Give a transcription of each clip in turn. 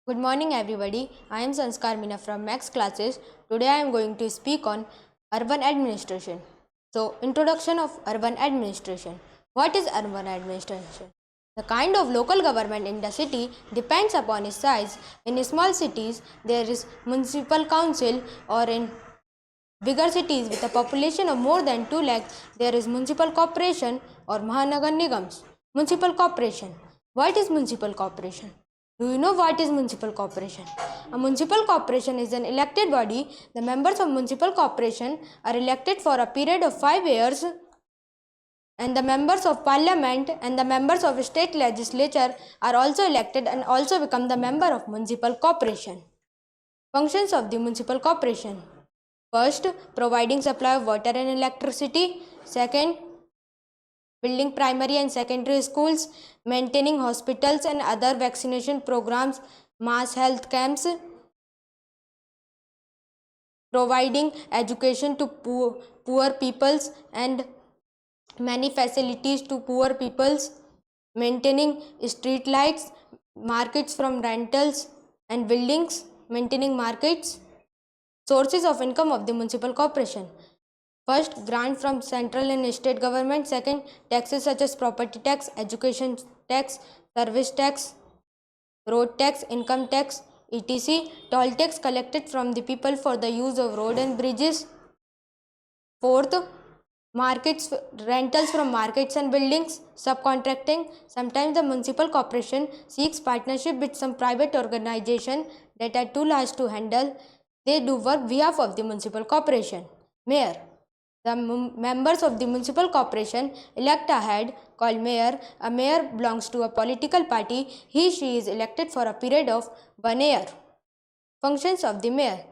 Good morning everybody. I am Sanskar Meena from Max classes. Today I am going to speak on urban administration. So, introduction of urban administration. What is urban administration? The kind of local government in the city depends upon its size. In small cities, there is municipal council, or in bigger cities with a population of more than 2 lakh, there is municipal corporation or Mahanagar Nigams. Municipal corporation. What is municipal corporation? Do you know what is municipal corporation? A municipal corporation is an elected body. The members of municipal corporation are elected for a period of 5 years, and the members of parliament and the members of state legislature are also elected and also become the member of municipal corporation. Functions of the municipal corporation. First, providing supply of water and electricity. Second, building primary and secondary schools, maintaining hospitals and other vaccination programs, mass health camps, providing education to poor peoples and many facilities to poor peoples, maintaining street lights, markets from rentals and buildings, maintaining markets. Sources of income of the municipal corporation. First, grant from central and state government. Second, taxes such as property tax, education tax, service tax, road tax, income tax, etc. Toll tax collected from the people for the use of road and bridges. Fourth, markets, rentals from markets and buildings. Subcontracting. Sometimes the municipal corporation seeks partnership with some private organization that are too large to handle. They do work behalf of the municipal corporation. Mayor. The members of the municipal corporation elect a head called mayor. A mayor belongs to a political party. She is elected for a period of 1 year. Functions of the mayor.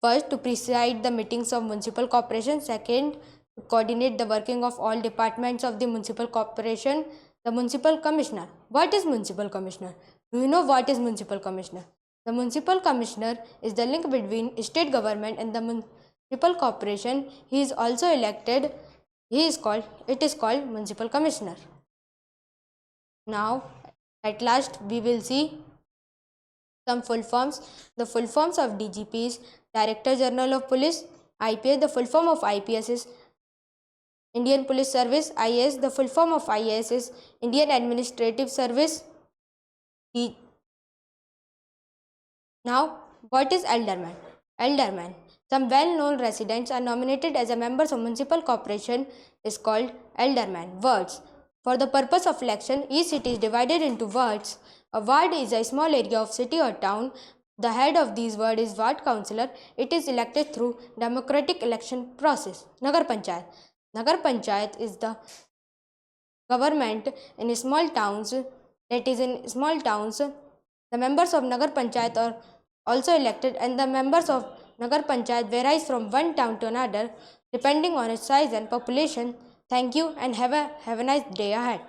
First, to preside the meetings of municipal corporation. Second, to coordinate the working of all departments of the municipal corporation. The municipal commissioner. What is municipal commissioner? Do you know what is municipal commissioner? The municipal commissioner is the link between state government and the municipal corporation. He is also elected. It is called municipal commissioner. Now, at last we will see some full forms. The full forms of DGP is Director General of Police. IPS, the full form of IPS is Indian Police Service. IAS, the full form of IAS is Indian Administrative Service. Now, what is alderman? Alderman. Some well-known residents are nominated as a members of municipal corporation is called alderman. Wards. For the purpose of election, each city is divided into wards. A ward is a small area of city or town. The head of these ward is ward councillor. It is elected through democratic election process. Nagar Panchayat. Nagar Panchayat is the government in small towns. That is, in small towns, the members of Nagar Panchayat are also elected, and the members of Nagar Panchayat varies from one town to another depending on its size and population. Thank you and have a nice day ahead.